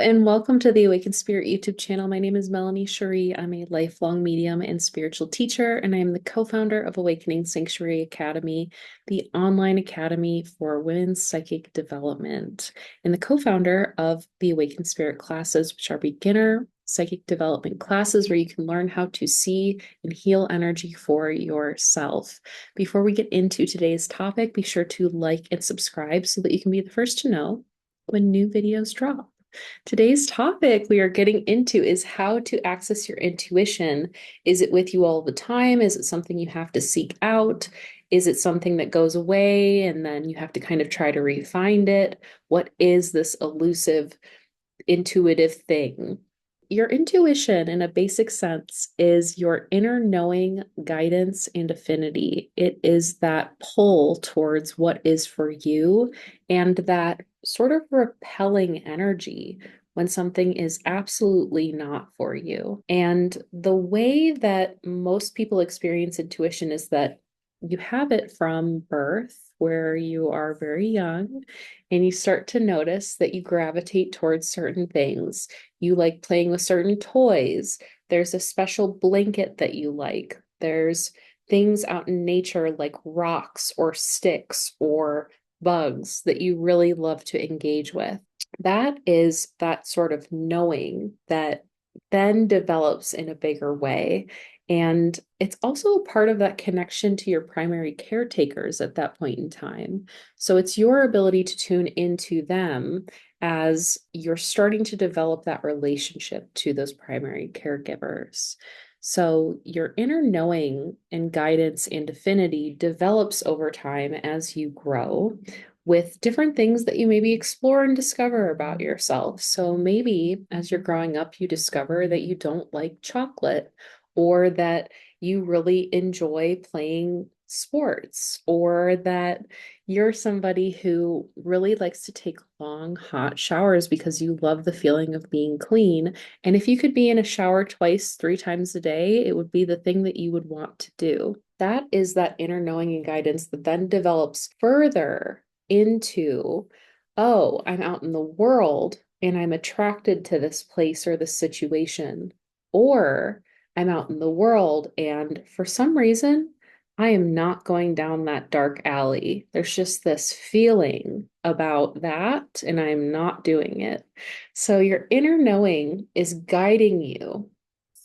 And welcome to the Awakened Spirit YouTube channel. My name is Melanie Sheree. I'm a lifelong medium and spiritual teacher, and I am the co-founder of Awakening Sanctuary Academy, the online academy for women's psychic development, and the co-founder of the Awakened Spirit classes, which are beginner psychic development classes where you can learn how to see and heal energy for yourself. Before we get into today's topic, be sure to like and subscribe so that you can be the first to know when new videos drop. Today's topic we are getting into is how to access your intuition. Is it with you all the time? Is it something you have to seek out? Is it something that goes away and then you have to kind of try to re-find it? What is this elusive, intuitive thing? Your intuition, in a basic sense, is your inner knowing, guidance, and affinity. It is that pull towards what is for you and that sort of repelling energy when something is absolutely not for you. And the way that most people experience intuition is that you have it from birth, where you are very young and you start to notice that you gravitate towards certain things. You like playing with certain toys. There's a special blanket that you like. There's things out in nature like rocks or sticks or bugs that you really love to engage with. That is that sort of knowing that then develops in a bigger way. And it's also a part of that connection to your primary caretakers at that point in time. So it's your ability to tune into them as you're starting to develop that relationship to those primary caregivers. So your inner knowing and guidance and affinity develops over time as you grow with different things that you maybe explore and discover about yourself. So maybe as you're growing up, you discover that you don't like chocolate, or that you really enjoy playing sports, or that you're somebody who really likes to take long, hot showers because you love the feeling of being clean. And if you could be in a shower twice, 3 times a day, it would be the thing that you would want to do. That is that inner knowing and guidance that then develops further into, oh, I'm out in the world and I'm attracted to this place or this situation. Or I'm out in the world and for some reason, I am not going down that dark alley. There's just this feeling about that, and I'm not doing it. So your inner knowing is guiding you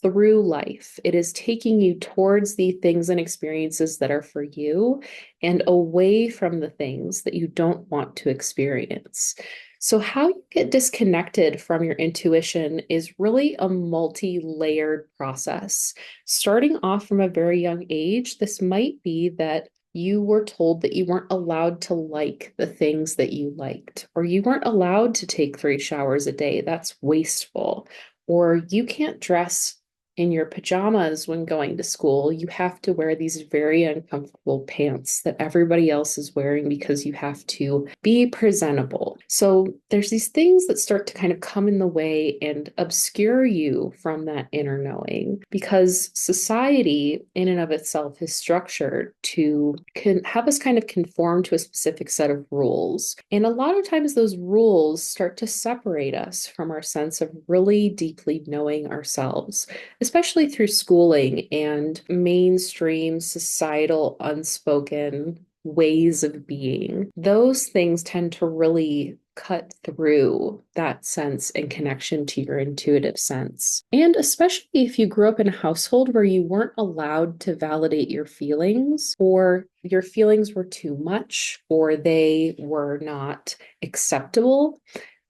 through life. It is taking you towards the things and experiences that are for you and away from the things that you don't want to experience. So, how you get disconnected from your intuition is really a multi-layered process. Starting off from a very young age, this might be that you were told that you weren't allowed to like the things that you liked, or you weren't allowed to take 3 showers a day. That's wasteful. Or you can't dress in your pajamas when going to school. You have to wear these very uncomfortable pants that everybody else is wearing because you have to be presentable. So there's these things that start to kind of come in the way and obscure you from that inner knowing, because society in and of itself is structured to have us kind of conform to a specific set of rules. And a lot of times those rules start to separate us from our sense of really deeply knowing ourselves, especially through schooling and mainstream societal unspoken ways of being. Those things tend to really cut through that sense and connection to your intuitive sense. And especially if you grew up in a household where you weren't allowed to validate your feelings, or your feelings were too much, or they were not acceptable,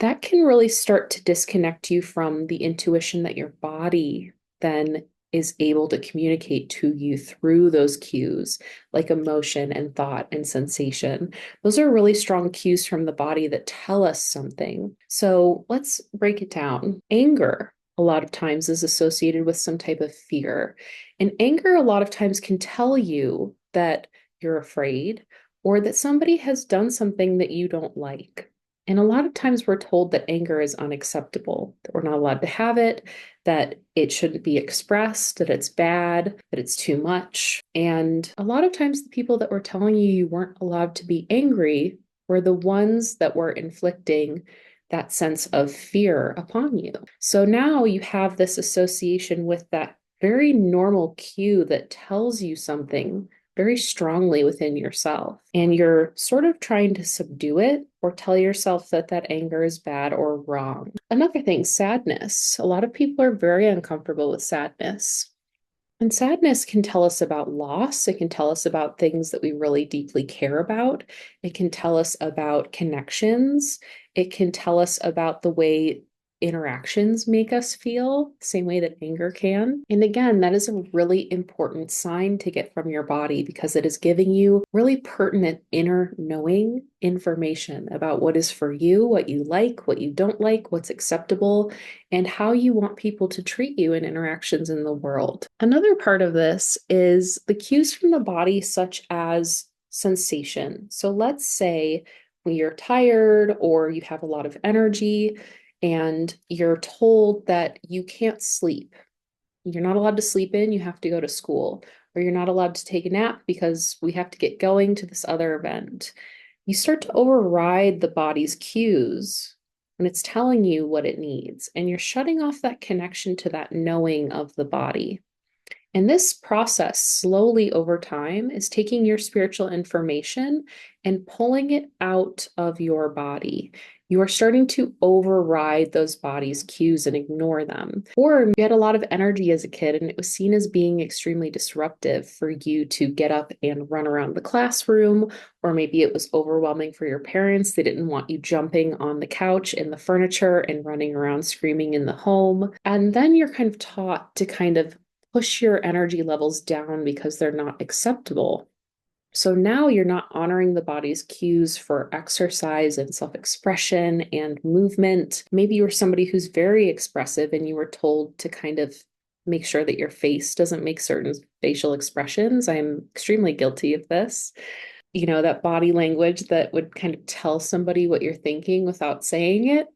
that can really start to disconnect you from the intuition that your body then is able to communicate to you through those cues, like emotion and thought and sensation. Those are really strong cues from the body that tell us something. So let's break it down. Anger, a lot of times, is associated with some type of fear. And anger, a lot of times, can tell you that you're afraid or that somebody has done something that you don't like. And a lot of times we're told that anger is unacceptable, that we're not allowed to have it, that it shouldn't be expressed, that it's bad, that it's too much. And a lot of times the people that were telling you you weren't allowed to be angry were the ones that were inflicting that sense of fear upon you. So now you have this association with that very normal cue that tells you something very strongly within yourself. And you're sort of trying to subdue it or tell yourself that that anger is bad or wrong. Another thing, sadness. A lot of people are very uncomfortable with sadness. And sadness can tell us about loss. It can tell us about things that we really deeply care about. It can tell us about connections. It can tell us about the way interactions make us feel, same way that anger can. And again, that is a really important sign to get from your body because it is giving you really pertinent inner knowing information about what is for you, what you like, what you don't like, what's acceptable, and how you want people to treat you in interactions in the world. Another part of this is the cues from the body, such as sensation. So let's say when you're tired or you have a lot of energy and you're told that you can't sleep. You're not allowed to sleep in, you have to go to school, or you're not allowed to take a nap because we have to get going to this other event. You start to override the body's cues when it's telling you what it needs, and you're shutting off that connection to that knowing of the body. And this process, slowly over time, is taking your spiritual information and pulling it out of your body. You are starting to override those body's cues and ignore them. Or you had a lot of energy as a kid, and it was seen as being extremely disruptive for you to get up and run around the classroom, or maybe it was overwhelming for your parents. They didn't want you jumping on the couch and the furniture and running around screaming in the home. And then you're kind of taught to kind of push your energy levels down because they're not acceptable. So now you're not honoring the body's cues for exercise and self-expression and movement. Maybe you're somebody who's very expressive and you were told to kind of make sure that your face doesn't make certain facial expressions. I'm extremely guilty of this. You know, that body language that would kind of tell somebody what you're thinking without saying it.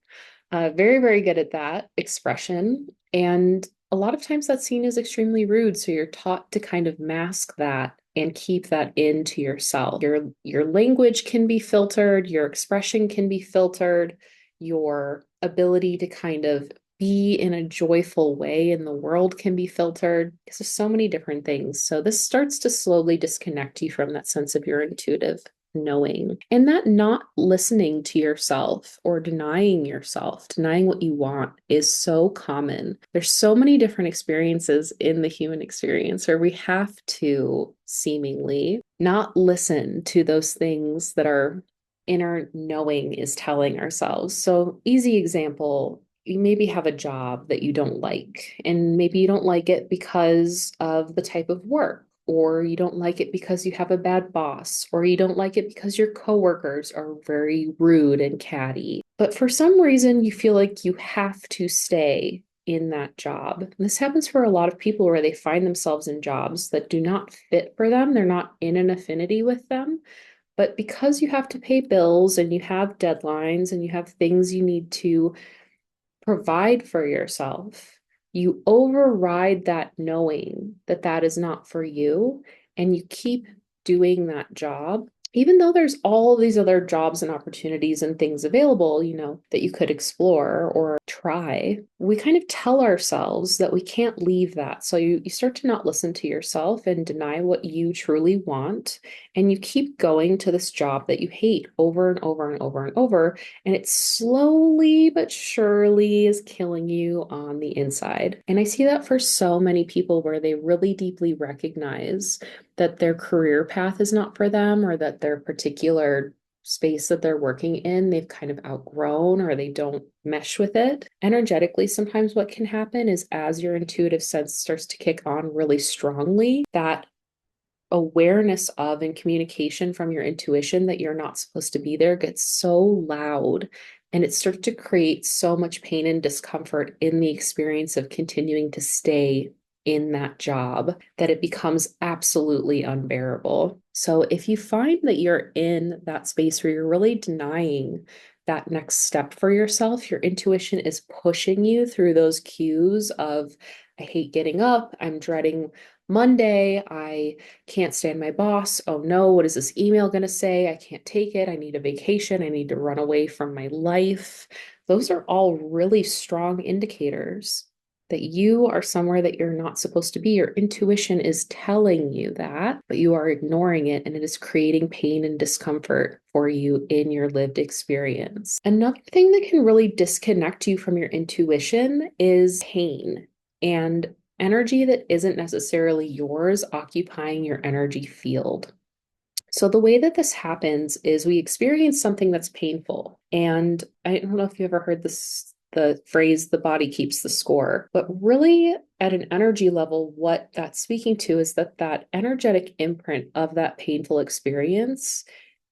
Very, very good at that expression. And a lot of times that's seen as extremely rude. So you're taught to kind of mask that and keep that into yourself. Your language can be filtered, your expression can be filtered, your ability to kind of be in a joyful way in the world can be filtered. Because there's so many different things. So this starts to slowly disconnect you from that sense of your intuitive knowing, and that not listening to yourself or denying yourself, denying what you want is so common. There's so many different experiences in the human experience where we have to seemingly not listen to those things that our inner knowing is telling ourselves. So, easy example. You maybe have a job that you don't like, and maybe you don't like it because of the type of work, or you don't like it because you have a bad boss, or you don't like it because your coworkers are very rude and catty. But for some reason, you feel like you have to stay in that job. And this happens for a lot of people where they find themselves in jobs that do not fit for them. They're not in an affinity with them. But because you have to pay bills and you have deadlines and you have things you need to provide for yourself, you override that knowing that that is not for you, and you keep doing that job even though there's all these other jobs and opportunities and things available, you know, that you could explore or try. We kind of tell ourselves that we can't leave that. So you start to not listen to yourself and deny what you truly want. And you keep going to this job that you hate over and over and over and over. And it slowly but surely is killing you on the inside. And I see that for so many people where they really deeply recognize that their career path is not for them, or that their particular space that they're working in, they've kind of outgrown or they don't mesh with it. Energetically, sometimes what can happen is as your intuitive sense starts to kick on really strongly, that awareness of and communication from your intuition that you're not supposed to be there gets so loud, and it starts to create so much pain and discomfort in the experience of continuing to stay in that job that it becomes absolutely unbearable. So if you find that you're in that space where you're really denying that next step for yourself, your intuition is pushing you through those cues of, I hate getting up, I'm dreading Monday, I can't stand my boss. Oh no, what is this email going to say? I can't take it. I need a vacation. I need to run away from my life. those are all really strong indicators that you are somewhere that you're not supposed to be. Your intuition is telling you that, but you are ignoring it, and it is creating pain and discomfort for you in your lived experience. Another thing that can really disconnect you from your intuition is pain and energy that isn't necessarily yours occupying your energy field. So the way that this happens is we experience something that's painful. And I don't know if you ever heard this, the phrase, the body keeps the score, but really at an energy level, what that's speaking to is that that energetic imprint of that painful experience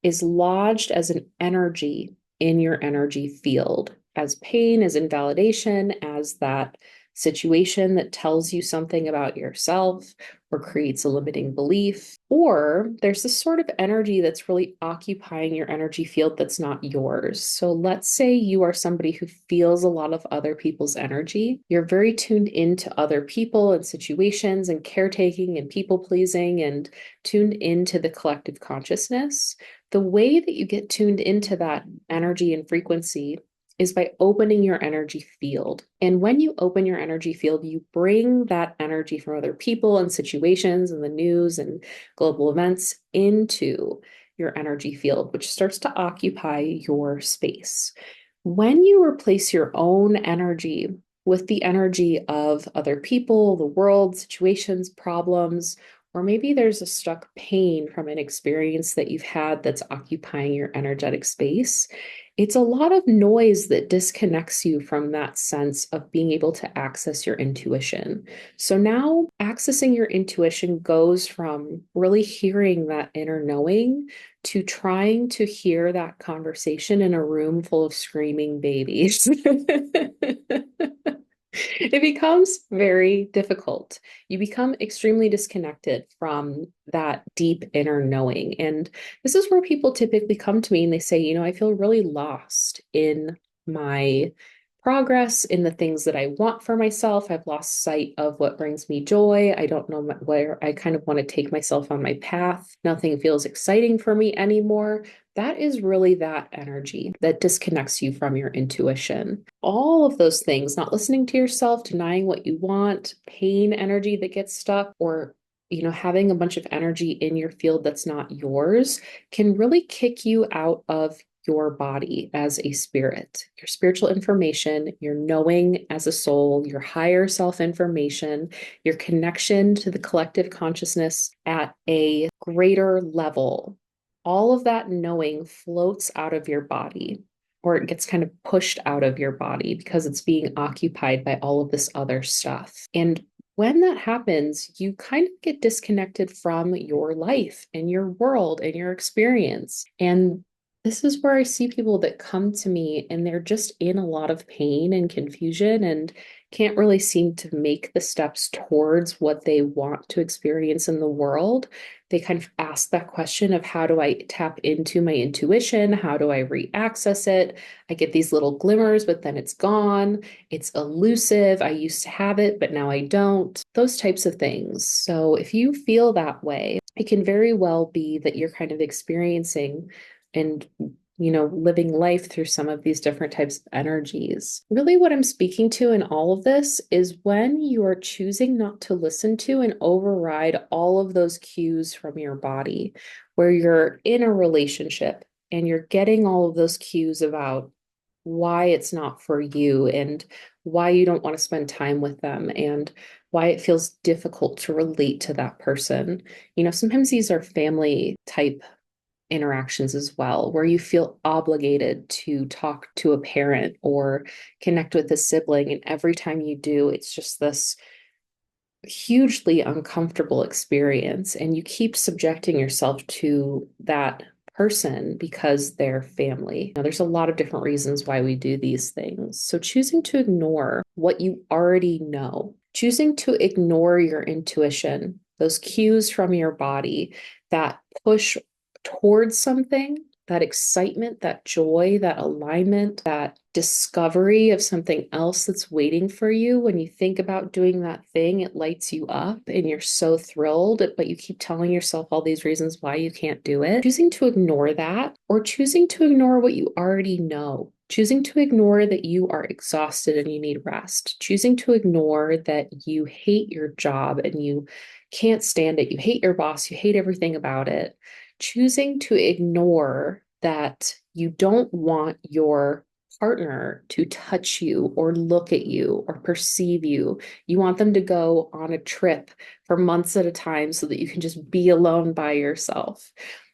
is lodged as an energy in your energy field, as pain, as invalidation, as that situation that tells you something about yourself or creates a limiting belief. Or there's this sort of energy that's really occupying your energy field that's not yours. So let's say you are somebody who feels a lot of other people's energy. You're very tuned into other people and situations and caretaking and people pleasing and tuned into the collective consciousness. The way that you get tuned into that energy and frequency is by opening your energy field. And when you open your energy field, you bring that energy from other people and situations and the news and global events into your energy field, which starts to occupy your space. When you replace your own energy with the energy of other people, the world, situations, problems, or maybe there's a stuck pain from an experience that you've had that's occupying your energetic space, it's a lot of noise that disconnects you from that sense of being able to access your intuition. So now accessing your intuition goes from really hearing that inner knowing to trying to hear that conversation in a room full of screaming babies. It becomes very difficult. You become extremely disconnected from that deep inner knowing. And this is where people typically come to me and they say, I feel really lost in my progress, in the things that I want for myself. I've lost sight of what brings me joy. I don't know where I kind of want to take myself on my path. Nothing feels exciting for me anymore. That is really that energy that disconnects you from your intuition. All of those things, not listening to yourself, denying what you want, pain energy that gets stuck, or having a bunch of energy in your field that's not yours can really kick you out of your body as a spirit, your spiritual information, your knowing as a soul, your higher self information, your connection to the collective consciousness at a greater level. All of that knowing floats out of your body, or it gets kind of pushed out of your body because it's being occupied by all of this other stuff. And when that happens, you kind of get disconnected from your life and your world and your experience. And this is where I see people that come to me and they're just in a lot of pain and confusion and can't really seem to make the steps towards what they want to experience in the world. They kind of ask that question of, how do I tap into my intuition? How do I re-access it? I get these little glimmers, but then it's gone. It's elusive. I used to have it, but now I don't. Those types of things. So if you feel that way, it can very well be that you're kind of experiencing and living life through some of these different types of energies. Really, what I'm speaking to in all of this is when you are choosing not to listen to and override all of those cues from your body, where you're in a relationship and you're getting all of those cues about why it's not for you and why you don't want to spend time with them and why it feels difficult to relate to that person. Sometimes these are family type interactions as well, where you feel obligated to talk to a parent or connect with a sibling. And every time you do, it's just this hugely uncomfortable experience. And you keep subjecting yourself to that person because they're family. Now, there's a lot of different reasons why we do these things. So choosing to ignore what you already know, choosing to ignore your intuition, those cues from your body that push towards something that excitement, that joy, that alignment, that discovery of something else that's waiting for you. When you think about doing that thing, it lights you up and you're so thrilled, but you keep telling yourself all these reasons why you can't do it. Choosing to ignore that, or choosing to ignore what you already know. Choosing to ignore that you are exhausted and you need rest. Choosing to ignore that you hate your job and you can't stand it. You hate your boss. You hate everything about it. Choosing to ignore that you don't want your partner to touch you or look at you or perceive you. You want them to go on a trip for months at a time so that you can just be alone by yourself.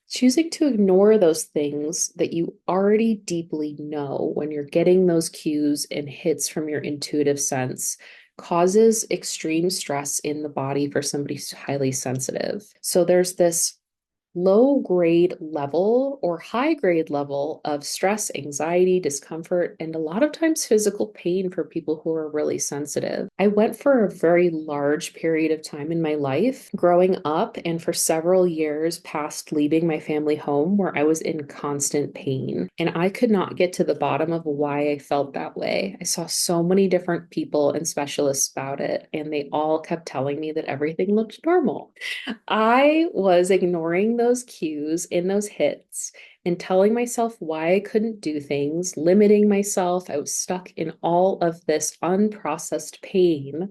Choosing to ignore those things that you already deeply know when you're getting those cues and hits from your intuitive sense causes extreme stress in the body for somebody who's highly sensitive. So there's this low grade level or high grade level of stress, anxiety, discomfort, and a lot of times physical pain for people who are really sensitive. I went for a very large period of time in my life growing up and for several years past leaving my family home where I was in constant pain. And I could not get to the bottom of why I felt that way. I saw so many different people and specialists about it, and they all kept telling me that everything looked normal. I was ignoring those cues in those hits and telling myself why I couldn't do things, limiting myself. I was stuck in all of this unprocessed pain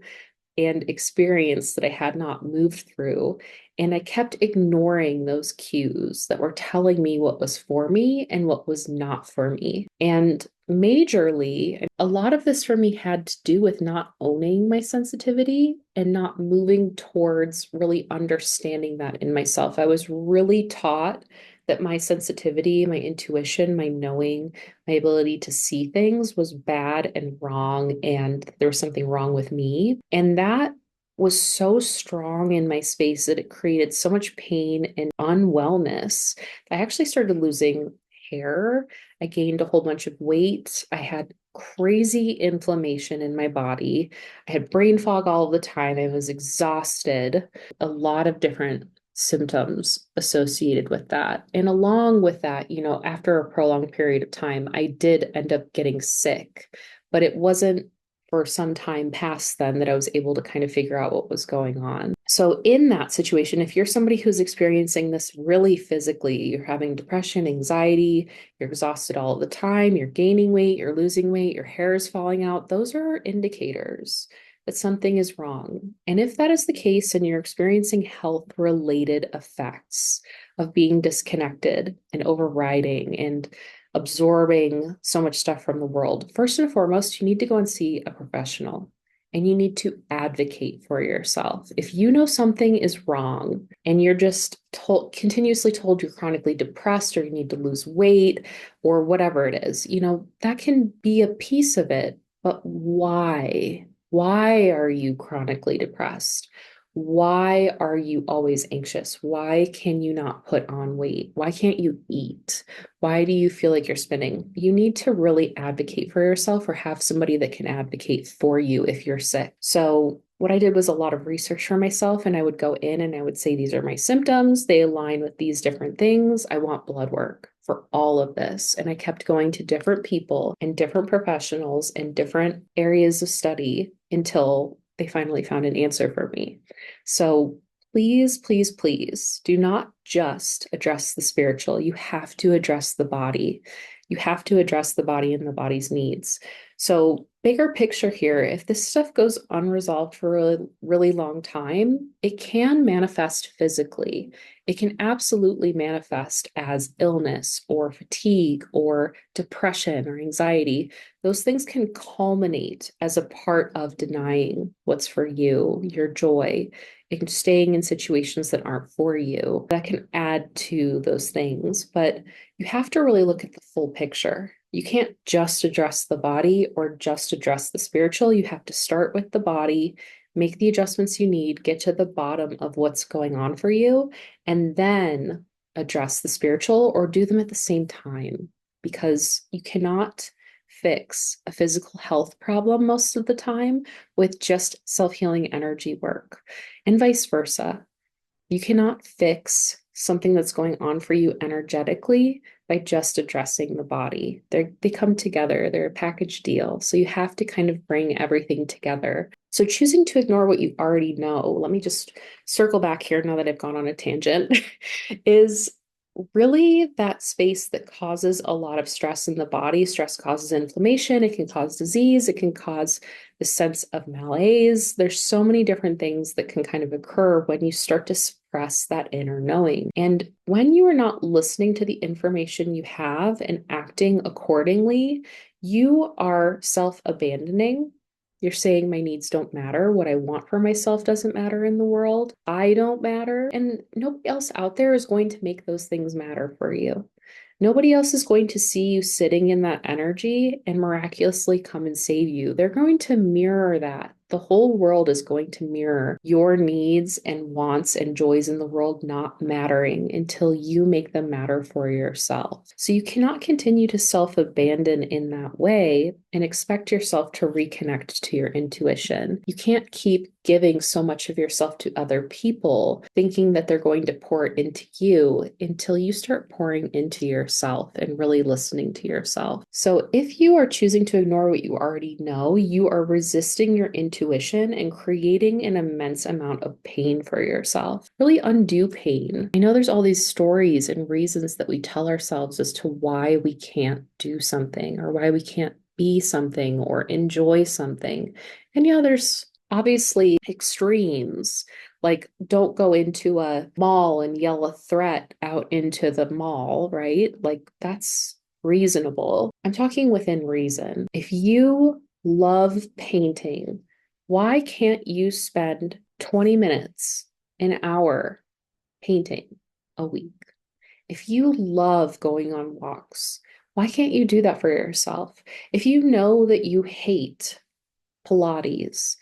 and experience that I had not moved through. And I kept ignoring those cues that were telling me what was for me and what was not for me. And majorly, a lot of this for me had to do with not owning my sensitivity and not moving towards really understanding that in myself. I was really taught that my sensitivity, my intuition, my knowing, my ability to see things was bad and wrong, and there was something wrong with me. And that was so strong in my space that it created so much pain and unwellness. I actually started losing hair. I gained a whole bunch of weight. I had crazy inflammation in my body. I had brain fog all the time. I was exhausted. A lot of different symptoms associated with that. And along with that, after a prolonged period of time, I did end up getting sick, but it wasn't for some time past then that I was able to kind of figure out what was going on. So in that situation, if you're somebody who's experiencing this really physically, you're having depression, anxiety, you're exhausted all the time, you're gaining weight, you're losing weight, your hair is falling out, those are indicators that something is wrong. And if that is the case and you're experiencing health-related effects of being disconnected and overriding and absorbing so much stuff from the world, first and foremost, you need to go and see a professional and you need to advocate for yourself. If you know something is wrong and you're just continuously told you're chronically depressed or you need to lose weight or whatever it is, that can be a piece of it, but why? Why are you chronically depressed? Why are you always anxious? Why can you not put on weight? Why can't you eat? Why do you feel like you're spinning? You need to really advocate for yourself or have somebody that can advocate for you if you're sick. So what I did was a lot of research for myself, and I would go in and I would say, these are my symptoms. They align with these different things. I want blood work for all of this. And I kept going to different people and different professionals and different areas of study until they finally found an answer for me. So please, please, please do not just address the spiritual. You have to address the body. You have to address the body and the body's needs. So bigger picture here, if this stuff goes unresolved for a really long time, it can manifest physically. It can absolutely manifest as illness or fatigue or depression or anxiety. Those things can culminate as a part of denying what's for you, your joy, and staying in situations that aren't for you. That can add to those things, but you have to really look at the full picture. You can't just address the body or just address the spiritual. You have to start with the body, make the adjustments you need, get to the bottom of what's going on for you, and then address the spiritual or do them at the same time, because you cannot fix a physical health problem most of the time with just self-healing energy work, and vice versa. You cannot fix something that's going on for you energetically by just addressing the body. They come together, they're a package deal. So you have to kind of bring everything together. So choosing to ignore what you already know, let me just circle back here now that I've gone on a tangent, is really that space that causes a lot of stress in the body. Stress causes inflammation, it can cause disease, it can cause the sense of malaise. There's so many different things that can kind of occur when you start to suppress that inner knowing. And when you are not listening to the information you have and acting accordingly, you are self-abandoning. You're saying my needs don't matter. What I want for myself doesn't matter in the world. I don't matter. And nobody else out there is going to make those things matter for you. Nobody else is going to see you sitting in that energy and miraculously come and save you. They're going to mirror that. The whole world is going to mirror your needs and wants and joys in the world not mattering until you make them matter for yourself. So you cannot continue to self-abandon in that way and expect yourself to reconnect to your intuition. You can't keep giving so much of yourself to other people, thinking that they're going to pour it into you until you start pouring into yourself and really listening to yourself. So if you are choosing to ignore what you already know, you are resisting your intuition and creating an immense amount of pain for yourself. Really undue pain. I know there's all these stories and reasons that we tell ourselves as to why we can't do something or why we can't be something or enjoy something. And yeah, there's obviously extremes, like don't go into a mall and yell a threat out into the mall, right? Like that's reasonable. I'm talking within reason. If you love painting, why can't you spend 20 minutes, an hour painting a week? If you love going on walks, why can't you do that for yourself? If you know that you hate Pilates,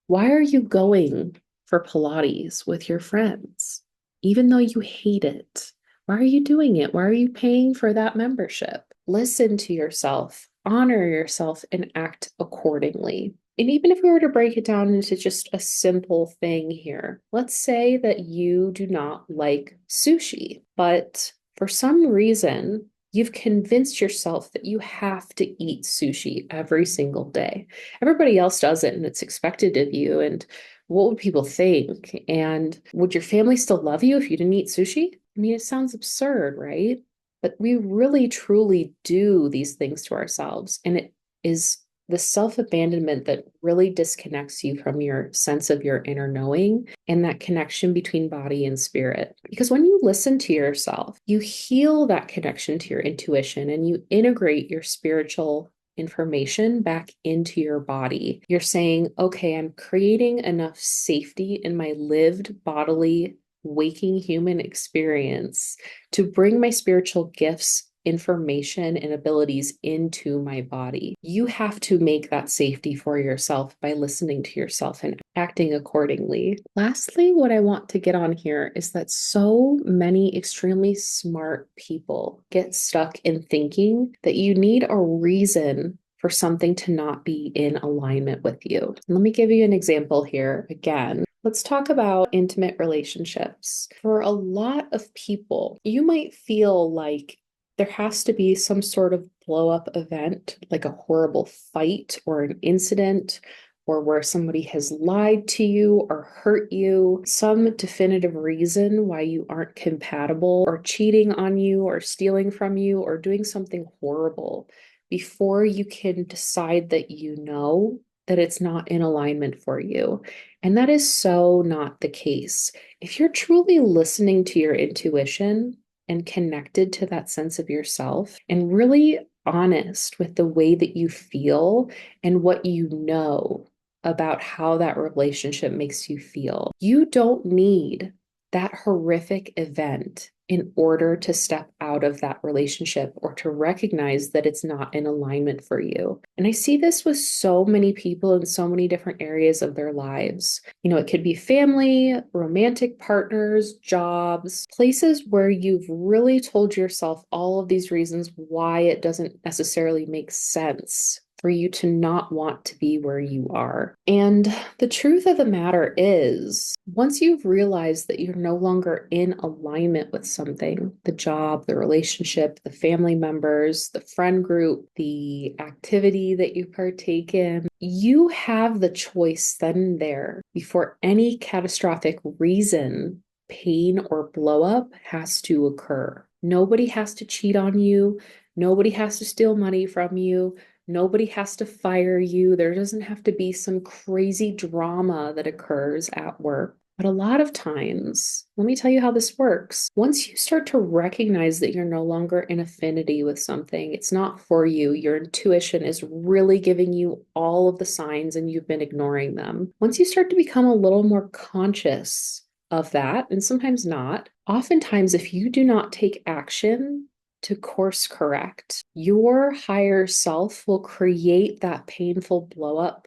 why are you going for Pilates with your friends, even though you hate it? Why are you doing it? Why are you paying for that membership? Listen to yourself, honor yourself, and act accordingly. And even if we were to break it down into just a simple thing here, let's say that you do not like sushi, but for some reason, you've convinced yourself that you have to eat sushi every single day. Everybody else does it and it's expected of you. And what would people think? And would your family still love you if you didn't eat sushi? I mean, it sounds absurd, right? But we really truly do these things to ourselves. And it is the self-abandonment that really disconnects you from your sense of your inner knowing and that connection between body and spirit. Because when you listen to yourself, you heal that connection to your intuition and you integrate your spiritual information back into your body. You're saying, okay, I'm creating enough safety in my lived bodily waking human experience to bring my spiritual gifts, information, and abilities into my body. You have to make that safety for yourself by listening to yourself and acting accordingly. Lastly, what I want to get on here is that so many extremely smart people get stuck in thinking that you need a reason for something to not be in alignment with you. Let me give you an example here again. Let's talk about intimate relationships. For a lot of people, you might feel like there has to be some sort of blow up event, like a horrible fight or an incident, or where somebody has lied to you or hurt you, some definitive reason why you aren't compatible, or cheating on you, or stealing from you, or doing something horrible before you can decide that you know that it's not in alignment for you. And that is so not the case. If you're truly listening to your intuition and connected to that sense of yourself and really honest with the way that you feel and what you know about how that relationship makes you feel, you don't need that horrific event in order to step out of that relationship or to recognize that it's not in alignment for you. And I see this with so many people in so many different areas of their lives. You know, it could be family, romantic partners, jobs, places where you've really told yourself all of these reasons why it doesn't necessarily make sense for you to not want to be where you are. And the truth of the matter is, once you've realized that you're no longer in alignment with something, the job, the relationship, the family members, the friend group, the activity that you partake in, you have the choice then and there before any catastrophic reason, pain, or blow up has to occur. Nobody has to cheat on you. Nobody has to steal money from you. Nobody has to fire you. There doesn't have to be some crazy drama that occurs at work. But a lot of times, let me tell you how this works. Once you start to recognize that you're no longer in affinity with something, it's not for you, your intuition is really giving you all of the signs and you've been ignoring them. Once you start to become a little more conscious of that, and sometimes not, oftentimes, if you do not take action to course correct, your higher self will create that painful blow up,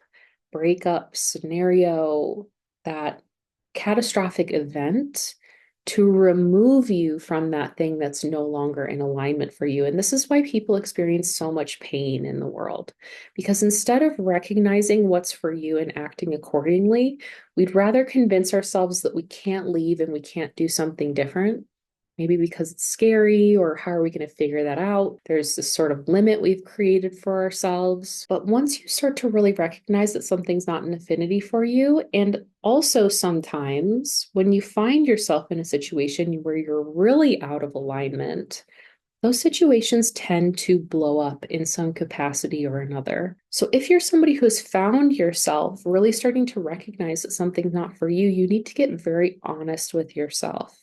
breakup scenario, that catastrophic event to remove you from that thing that's no longer in alignment for you. And this is why people experience so much pain in the world, because instead of recognizing what's for you and acting accordingly, we'd rather convince ourselves that we can't leave and we can't do something different. Maybe because it's scary, or how are we going to figure that out? There's this sort of limit we've created for ourselves. But once you start to really recognize that something's not an affinity for you, and also sometimes when you find yourself in a situation where you're really out of alignment, those situations tend to blow up in some capacity or another. So if you're somebody who has found yourself really starting to recognize that something's not for you, you need to get very honest with yourself.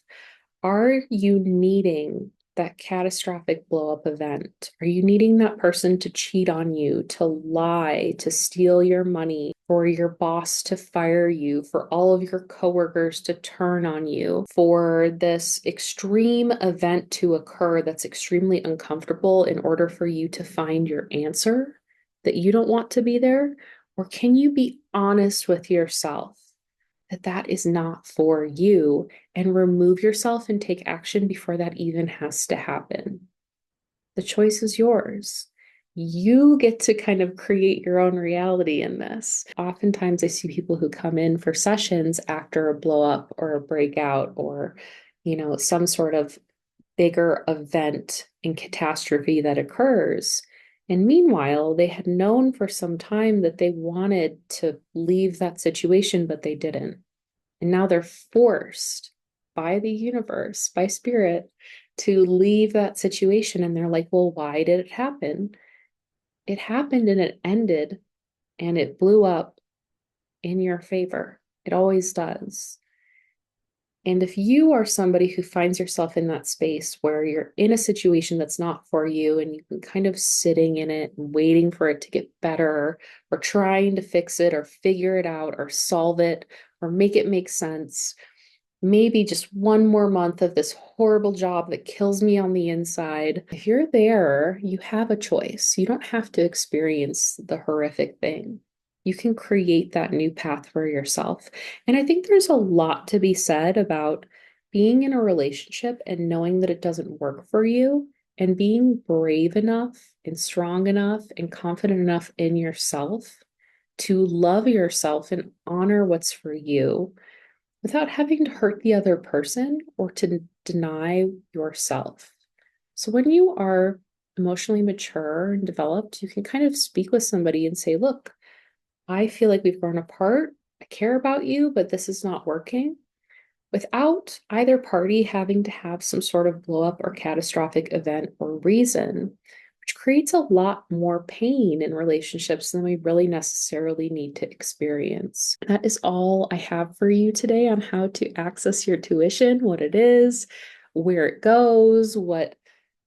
Are you needing that catastrophic blow up event? Are you needing that person to cheat on you, to lie, to steal your money, for your boss to fire you, for all of your coworkers to turn on you, for this extreme event to occur that's extremely uncomfortable in order for you to find your answer that you don't want to be there? Or can you be honest with yourself that that is not for you and remove yourself and take action before that even has to happen? The choice is yours. You get to kind of create your own reality in this. Oftentimes, I see people who come in for sessions after a blow up or a breakout or, some sort of bigger event and catastrophe that occurs. And meanwhile, they had known for some time that they wanted to leave that situation, but they didn't. And now they're forced by the universe, by spirit, to leave that situation. And they're like, well, why did it happen? It happened and it ended and it blew up in your favor. It always does. And if you are somebody who finds yourself in that space where you're in a situation that's not for you and you've been kind of sitting in it and waiting for it to get better, or trying to fix it or figure it out or solve it or make it make sense, maybe just one more month of this horrible job that kills me on the inside. If you're there, you have a choice. You don't have to experience the horrific thing. You can create that new path for yourself. And I think there's a lot to be said about being in a relationship and knowing that it doesn't work for you, and being brave enough and strong enough and confident enough in yourself to love yourself and honor what's for you without having to hurt the other person or to deny yourself. So when you are emotionally mature and developed, you can kind of speak with somebody and say, look, I feel like we've grown apart. I care about you, but this is not working, without either party having to have some sort of blow up or catastrophic event or reason, which creates a lot more pain in relationships than we really necessarily need to experience. That is all I have for you today on how to access your tuition, what it is, where it goes, what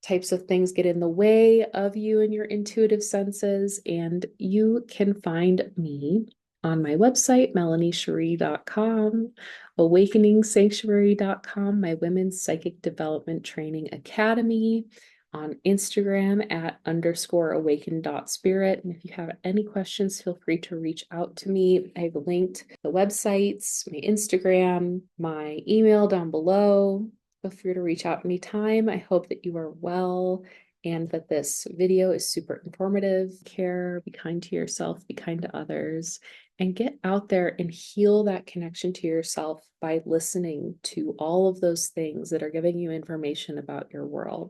types of things get in the way of you and your intuitive senses. And you can find me on my website, melaniesheree.com, awakeningsanctuary.com, my women's psychic development training academy, on Instagram at _awaken.spirit. And if you have any questions, feel free to reach out to me. I've linked the websites, my Instagram, my email down below. Feel free to reach out anytime. I hope that you are well and that this video is super informative. Care, be kind to yourself, be kind to others, and get out there and heal that connection to yourself by listening to all of those things that are giving you information about your world.